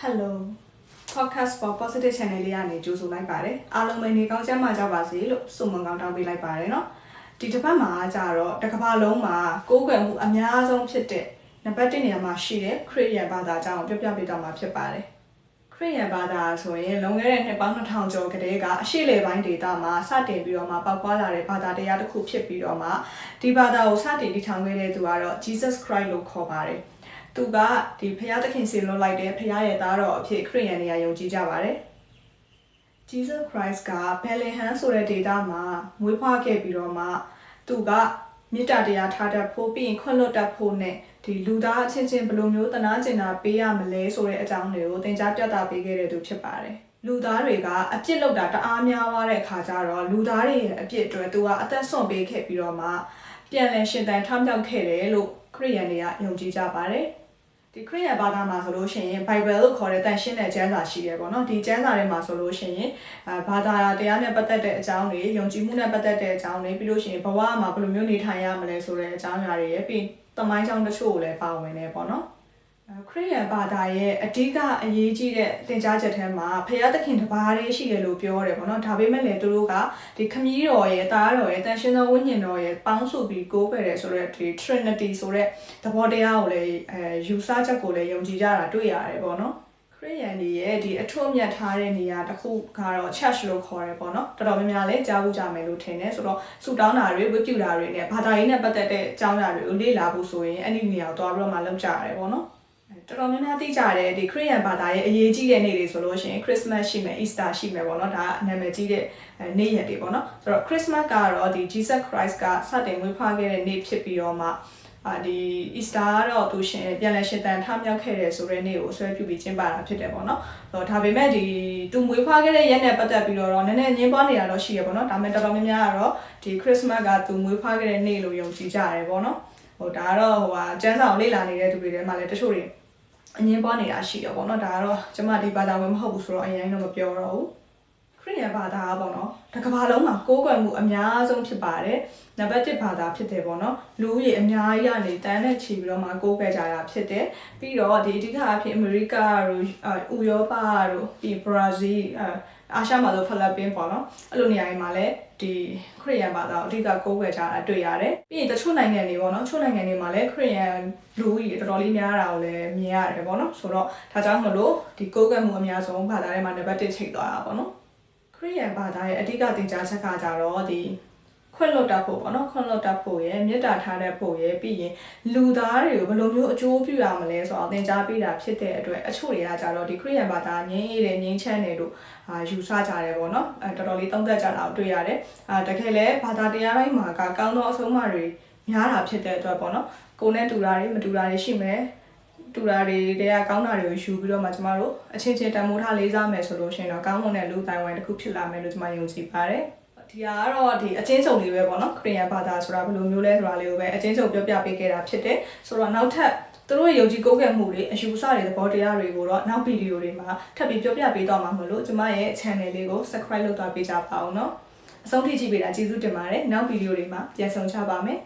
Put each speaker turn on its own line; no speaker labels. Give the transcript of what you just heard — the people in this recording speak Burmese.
Hello podcast for positive channel လေးကနေကြိုဆိုလိုက်ပါတယ်အားလုံးပဲနေကောင်းချမ်းသာကြပါစေလို့ဆုမွန်ကောင်းတောင်းပေးလိုက်ပါတယ်เนาะဒီတစ်ပတ်မှာကြတော့တစ်ကမ္ဘာလုံးမှာကိုးကွယ်မှုအများဆုံးဖြစ်တဲ့နံပါတ်1နေရာမှာရှိတဲ့ခရစ်ယာန်ဘာသာအကြောင်းကိုပြောပြပေးတော့မှာဖြစ်ပါတယ်ခရစ်ယာန်ဘာသာဆိုရင်လွန်ခဲ့တဲ့နှစ်ပေါင်း2000ကျော်ကတည်းကအရှေ့လေပိုင်းဒေသမှာစတင်ပြီးတော့မှပေါက်ပွားလာတဲ့ဘာသာတရားတစ်ခုဖြစ်ပြီးတော့မှဒီဘာသာကိုစတင်တည်ထောင်ခဲ့တဲ့သူကတော့ Jesus Christ လို့ခေါ်ပါတယ်သူကဒီဖခင်သခင်စီလွတ်လိုက်တဲ့ဖခင်ရဲ့သားတော်အဖြစ်ခရစ်ယာန်တွေကယုံကြည်ကြပါတယ် Jesus Christ ကဘယ်လင်ဟမ်ဆိုတဲ့ဒေသမှာမွေးဖွားခဲ့ပြီးတော့မှသူကမေတ္တာတရားထားတတ်ဖို့ပြီးရင်ခွင့်လွှတ်တတ်ဖို့နဲ့ဒီလူသားအချင်းချင်းဘယ်လိုမျိုးတနာကျင်တာပေးရမလဲဆိုတဲ့အကြောင်းတွေကိုသင်ကြားပြသပေးခဲ့တဲ့သူဖြစ်ပါတယ်လူသားတွေကအပြစ်လုပ်တာတအားများသွားတဲ့အခါကျတော့လူသားတွေရဲ့အပြစ်အတွက်သူကအသက်ဆုံးပေးခဲ့ပြီးတော့မှပြန်လည်ရှင်သန်ထမြောက်ခဲ့တယ်လို့ခရစ်ယာန်တွေကယုံကြည်ကြပါတယ်ဒီခရစ်ယာန်ဘာသာမှာဆိုလို့ရှိရင် Bible လို့ခေါ်တဲ့တန်ရှင်းတဲ့ကျမ်းစာရှိတယ်ပေါ့နော်ဒီကျမ်းစာထဲမှာဆိုလို့ရှိရင်ဘာသာတရားနဲ့ပတ်သက်တဲ့အကြောင်းတွေယုံကြည်မှုနဲ့ပတ်သက်တဲ့အကြောင်းတွေပြီးလို့ရှိရင်ဘဝမှာဘယ်လိုမျိုးနေထိုင်ရမလဲဆိုတဲ့အကြောင်းအရာတွေပြီးသမိုင်းကြောင်းတချို့ကိုလည်းပါဝင်နေပေါ့နော်ခရစ်ယာန်ဘာသာရဲ့အဓိကအရေးကြီးတဲ့သင်ကြားချက်ထဲမှာဖခင်သခင်တစ်ပါးတည်းရှိတယ်လို့ပြောတယ်ပေါ့နော်ဒါပေမဲ့လည်းသူတို့ကဒီခမည်းတော်ရဲ့သားတော်ရဲ့တန်ရှင်းသောဝိညာဉ်တော်ရဲ့ပေါင်းစုပြီးကိုးကွယ်တယ်ဆိုတဲ့ဒီ Trinity ဆိုတဲ့သဘောတရားကိုလည်းယူဆချက်ကိုလည်းယုံကြည်ကြတာတွေ့ရတယ်ပေါ့နော်ခရစ်ယာန်တွေရဲ့ဒီအထွတ်အမြတ်ထားတဲ့နေရာတစ်ခုကတော့ church လို့ခေါ်တယ်ပေါ့နော်တော်တော်များများလည်းကြားဖို့ကြမယ်လို့ထင်တယ်ဆိုတော့ဆုတောင်းတာတွေဝတ်ပြုတာတွေနဲ့ဘာသာရေးနဲ့ပတ်သက်တဲ့အကြောင်းအရာတွေကိုလေ့လာဖို့ဆိုရင်အဲ့ဒီနေရာကိုသွားပြီးတော့မှလုပ်ကြရတယ်ပေါ့နော်တော်တော်များများသိကြတယ်ဒီခရစ်ယာန်ဘာသာရဲ့အရေးကြီးတဲ့နေ့တွေဆိုလို့ရှိရင် Christmas ရှိမယ် Easter ရှိမယ်ပေါ့နော်ဒါနာမည်ကြီးတဲ့နေ့ရက်တွေပေါ့နော်ဆိုတော့ Christmas ကတော့ဒီ Jesus Christ ကစတင်မွေးဖွားခဲ့တဲ့နေ့ဖြစ်ပြီးတော့မှဒီ Easter ကတော့သူရှင်ပြန်လည်ရှင်သန်ထမြောက်ခဲ့တဲ့ဆိုတဲ့နေ့ကိုဆွဲပြုပြီးကျင်းပတာဖြစ်တယ်ပေါ့နော်ဆိုတော့ဒါပေမဲ့ဒီသူမွေးဖွားခဲ့တဲ့ရက်နဲ့ပတ်သက်ပြီးတော့နည်းနည်းညင်းပွားနေတာတော့ရှိရပေါ့နော်ဒါပေမဲ့တော်တော်များများကတော့ဒီ Christmas ကသူမွေးဖွားခဲ့တဲ့နေ့လို့ယုံကြည်ကြတယ်ပေါ့နော်ဟိုဒါကတော့ကျမ်းစာကိုလေ့လာနေတဲ့သူတွေထဲမှာလည်းတချို့တွေအငင်းပွားနေတာရှိတယ်ပေါ့နော်ဒါကတော့ကျမဒီဘာသာဝင်မဟုတ်ဘူးဆိုတော့အရင်တော့မပြောတော့ဘူးခရစ်ယာန်ဘာသာပေါ့နော်တစ်ကမ္ဘာလုံးမှာကိုးကွယ်မှုအများဆုံးဖြစ်ပါတယ်နံပါတ်1ဘာသာဖြစ်တယ်ပေါ့နော်လူဦးရေအများကြီးကနေတန်းနဲ့ချီပြီးတော့မှကိုးကွယ်ကြတာဖြစ်တယ်ပြီးတော့ဒီအဓိကအဖြစ်အမေရိကတို့ဥရောပတို့ပြီးဘရာဇီးအာရှမှာဆိုဖိလစ်ပင်းပေါ့နော်အဲ့လိုနေရာတွေမှာလည်းဒီခရစ်ယာန်ဘာသာအဓိကကိုးကွယ်ကြတာတွေ့ရတယ်ပြီးရင်တချို့နိုင်ငံတွေပေါ့နော်တချို့နိုင်ငံတွေမှာလည်းခရစ်ယာန်လူကြီးတော်တော်လေးများတာကိုလည်းမြင်ရတယ်ပေါ့နော်ဆိုတော့ဒါကြောင့်မလို့ဒီကိုးကွယ်မှုအများဆုံးဘာသာထဲမှာနံပါတ်1ချိန်သွားတာပေါ့နော်ခရစ်ယာန်ဘာသာရဲ့အဓိကသင်ကြားချက်ကကြတော့ဒီခွင့်လွှတ်တတ်ဖို့ပေါ့နော်ခွင့်လွှတ်တတ်ဖို့ရဲ့မေတ္တာထားတတ်ဖို့ရဲ့ပြီးရင်လူသားတွေကိုဘယ်လိုမျိုးအကျိုးပြုရမလဲဆိုတော့သင်ကြားပေးတာဖြစ်တဲ့အတွက်အချို့တွေကကြတော့ဒီခရစ်ယာန်ဘာသာငြိမ်းအေးတယ်ငြိမ်းချမ်းတယ်လို့ယူဆကြတယ်ပေါ့နော်တော်တော်လေးသုံးသပ်ကြတာကိုတွေ့ရတယ်တကယ်လည်းဘာသာတရားတိုင်းမှာကကောင်းသောအဆုံးအမတွေများတာဖြစ်တဲ့အတွက်ပေါ့နော်ကိုယ်နဲ့တူတာတွေမတူတာတွေရှိမယ်တူတာတွေတဲကကောင်းတာတွေကိုယူပြီးတော့မှကျမတို့အချင်းချင်းတန်ဖိုးထားလေးစားမယ်ဆိုလို့ရှိရင်တော့ကောင်းမွန်တဲ့လူတိုင်းဝိုင်းတစ်ခုဖြစ်လာမယ်လို့ကျမယုံကြည်ပါတယ်ဒီကတော့ဒီအချင်းချုပ်လေးပဲပေါ့နော်ခရစ်ယာန်ဘာသာဆိုတာဘယ်လိုမျိုးလဲဆိုတာလေးကိုပဲအချင်းချုပ်ပြောပြပေးခဲ့တာဖြစ်တယ်ဆိုတော့နောက်ထပ်သူတို့ရဲ့ယုံကြည်ကိုးကွယ်မှုတွေအယူအဆတွေသဘောတရားတွေကိုတော့နောက်ဗီဒီယိုတွေမှာထပ်ပြီးပြောပြပေးတော့မှာမလို့ကျမရဲ့ channel လေးကို subscribe လုပ်သွားပေးကြပါဦးနော်အဆုံးထိကြည့်ပေးတာကျေးဇူးတင်ပါတယ်နောက်ဗီဒီယိုတွေမှာပြန်ဆုံကြပါမယ်